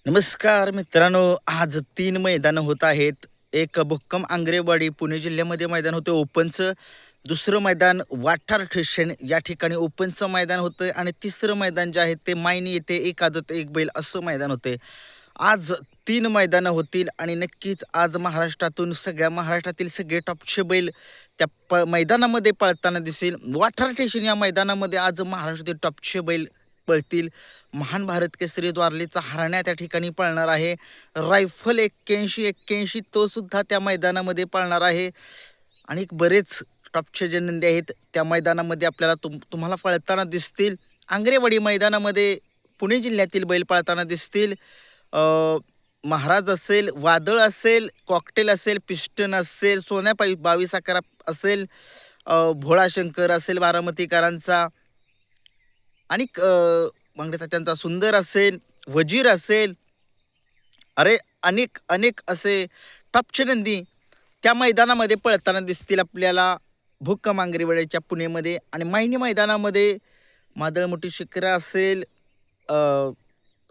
नमस्कार मित्रांनो, आज 3 मैदानं होत आहेत. एक भक्कम आंग्रेवाडी पुणे जिल्ह्यामध्ये मैदान होते ओपनचं. दुसरं मैदान वाठार स्टेशन या ठिकाणी ओपनचं मैदान होतं आणि तिसरं मैदान जे आहे ते मायनी येथे एक आदत एक बैल असं मैदान होते. आज 3 मैदानं होतील आणि नक्कीच आज महाराष्ट्रातून सगळ्या महाराष्ट्रातील सगळे टॉपचे बैल त्या मैदानामध्ये पळताना दिसेल. वाठार स्टेशन या मैदानामध्ये आज महाराष्ट्रातील टॉपचे बैल पळतील. महान भारत केसरी द्वारलेचा हरण्या त्या ठिकाणी पळणार आहे. रायफल 81-81 तो सुद्धा त्या मैदानामध्ये पळणार आहे. आणि बरेच टॉपचे जे नंदी आहेत त्या मैदानामध्ये आपल्याला तुम्हाला पळताना दिसतील. आंग्रेवाडी मैदानामध्ये पुणे जिल्ह्यातील बैल पळताना दिसतील. महाराज असेल, वादळ असेल, कॉकटेल असेल, पिस्टन असेल, सोन्या 22-11 असेल, भोळाशंकर असेल बारामतीकरांचा आणि मांगडे तात्यांचा सुंदर असेल, वजीर असेल, अरे अनेक अनेक असे टॉपचे नंदी त्या मैदानामध्ये पळताना दिसतील आपल्याला भुक्कम आंग्रेवाडीच्या पुणेमध्ये. आणि मायनी मैदानामध्ये मादळमोठी शिखरा असेल,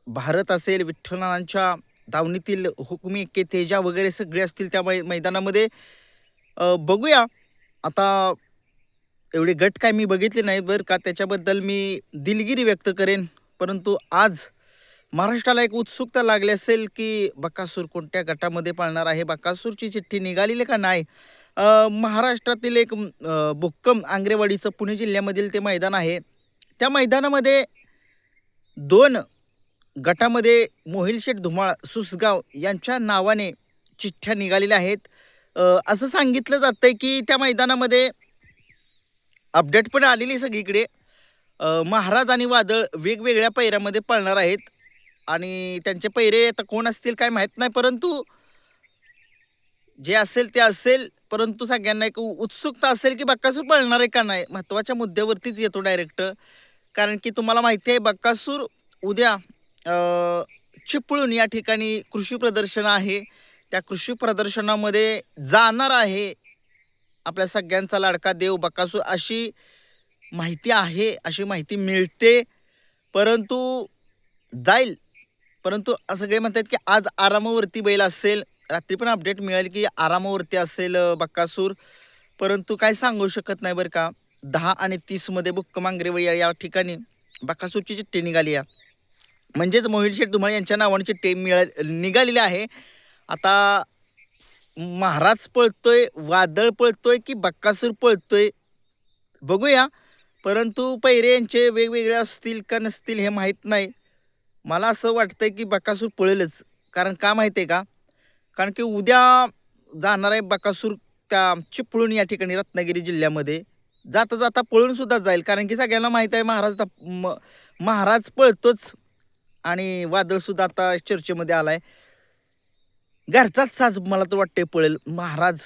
भारत असेल, विठ्ठलनाथांच्या दावणीतील हुकमी के तेजा वगैरे सगळे असतील त्या मैदानामध्ये. बघूया आता. एवढे गट काय मी बघितले नाही बरं का, त्याच्याबद्दल मी दिलगिरी व्यक्त करेन. परंतु आज महाराष्ट्राला एक उत्सुकता लागली असेल की बकासूर कोणत्या गटामध्ये पळणार आहे, बकासूरची चिठ्ठी निघालेली का नाही. महाराष्ट्रातील एक भुक्कम आंग्रेवाडीचं पुणे जिल्ह्यामधील ते मैदान आहे. त्या मैदानामध्ये 2 गटामध्ये मोहिलशेठ धुमाळ सुसगाव यांच्या नावाने चिठ्ठ्या निघालेल्या आहेत. असं सांगितलं जातंय की त्या मैदानामध्ये अपडेट पण आलेली सगळीकडे. महाराज आणि वादळ वेगवेगळ्या पैऱ्यामध्ये पळणार आहेत आणि त्यांचे पैरे आता कोण असतील काय माहीत नाही. परंतु जे असेल ते असेल. परंतु सगळ्यांना एक उत्सुकता असेल की बक्कासूर पळणार आहे का नाही. महत्त्वाच्या मुद्द्यावरतीच येतो डायरेक्ट. कारण की तुम्हाला माहिती आहे बक्कासूर उद्या चिपळूण या ठिकाणी कृषी प्रदर्शन आहे. त्या कृषी प्रदर्शनामध्ये जाणार आहे आपल्या सगळ्यांचा लाडका देव बकासूर, अशी माहिती आहे, अशी माहिती मिळते. परंतु जाईल. परंतु सगळे म्हणतात की आज आरामावरती बैल असेल. रात्री पण अपडेट मिळेल की आरामावरती असेल बकासूर. परंतु काय सांगू शकत नाही बरं का. 10 आणि 30मध्ये भुक्कम आंग्रेवाडी या ठिकाणी बकासूरची चिठ्ठी निघाली आहे. म्हणजेच मोहिलशेठ धुमाळ यांच्या नावाने चिठ्ठी निघालेली आहे. आता महाराज पळतोय, वादळ पळतोय की बक्कासूर पळतोय बघूया. परंतु पैरे यांचे वेगवेगळे असतील का नसतील हे माहीत नाही. मला असं वाटतंय की बक्कासूर पळेलच. कारण का माहिती आहे का, कारण की उद्या जाणार आहे बक्कासूर त्या चिपळूण या ठिकाणी रत्नागिरी जिल्ह्यामध्ये. जाता जाता पळून सुद्धा जाईल. कारण की सगळ्यांना माहीत आहे महाराज पळतोच आणि वादळसुद्धा आता चर्चेमध्ये आला आहे. घरचाच साज मला तर वाटते पळेल महाराज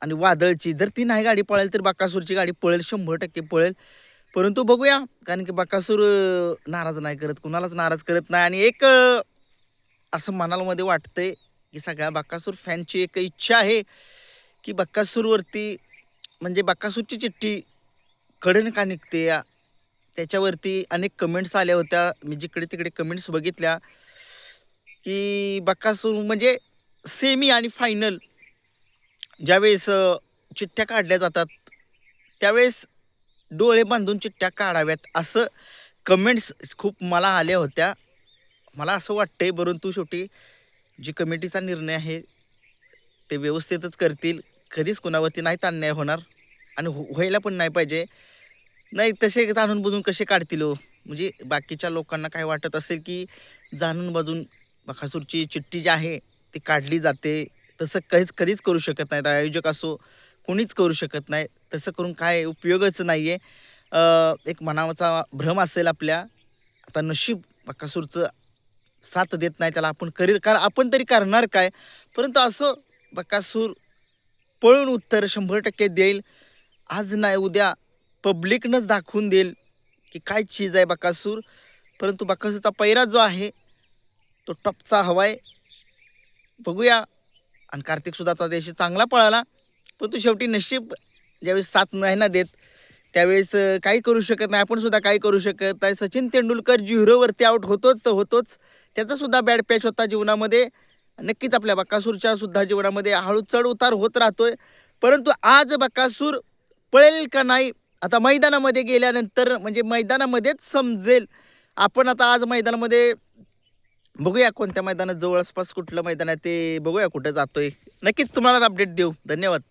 आणि वादळची. जर ती नाही गाडी पळेल तर बकासूरची गाडी पळेल, 100% पळेल. परंतु बघूया. कारण की बकासूर नाराज नाही करत, कुणालाच नाराज करत नाही. आणि एक असं मनाला मध्ये वाटतंय की सगळ्या बकासूर फॅनची एक इच्छा आहे की बकासूरवरती म्हणजे बकासूरची चिठ्ठी कडन का निघते या त्याच्यावरती अनेक कमेंट्स आल्या होत्या. मी जिकडे तिकडे कमेंट्स बघितल्या की बकासूर म्हणजे सेमी आणि फायनल ज्यावेळेस चिठ्ठ्या काढल्या जातात त्यावेळेस डोळे बांधून चिठ्ठ्या काढाव्यात असं कमेंट्स खूप मला आल्या होत्या. मला असं वाटतंय. परंतु शेवटी जी कमिटीचा निर्णय आहे ते व्यवस्थितच करतील. कधीच कुणावरती नाहीत अन्याय होणार आणि व्हायला पण नाही पाहिजे. नाही तसे जाणून बुजून कसे काढतील हो. म्हणजे बाकीच्या लोकांना काय वाटत असेल की जाणून बाजून बकासूरची चिठ्ठी जी आहे ती काढली जाते. तसं कधीच करू शकत नाहीत. आयोजक असो कोणीच करू शकत नाही. तसं करून काय उपयोगच नाही आहे. एक मनाचा भ्रम असेल आपल्या. आता नशीब बकासूरचं साथ देत नाही त्याला आपण आपण तरी करणार काय. परंतु असं बकासूर पळून उत्तर 100% देईल. आज नाही उद्या पब्लिकनंच दाखवून देईल की काय चीज आहे बकासूर. परंतु बकासूरचा पैरा जो आहे तो टॉपचा हवा आहे. बघूया. आणि कार्तिक सुद्धाचा देश चांगला पळाला. परंतु शेवटी नशीब ज्यावेळेस साथ नाही ना देत त्यावेळेस काही करू शकत नाही, आपण सुद्धा काही करू शकत नाही. सचिन तेंडुलकर झिरोवरती आउट होतोच तर होतोच. त्याचा सुद्धा बॅड पॅच होता जीवनामध्ये. नक्कीच आपल्या बकासूरच्या सुद्धा जीवनामध्ये हळू चढ उतार होत राहतोय. परंतु आज बकासूर पळेल का नाही आता मैदानामध्ये गेल्यानंतर म्हणजे मैदानामध्येच समजेल. आपण आता आज मैदानामध्ये बघूया कोणत्या मैदानात जवळ आसपास कुठलं मैदान आहे ते बघूया कुठं जातोय. नक्कीच तुम्हाला अपडेट देऊ. धन्यवाद.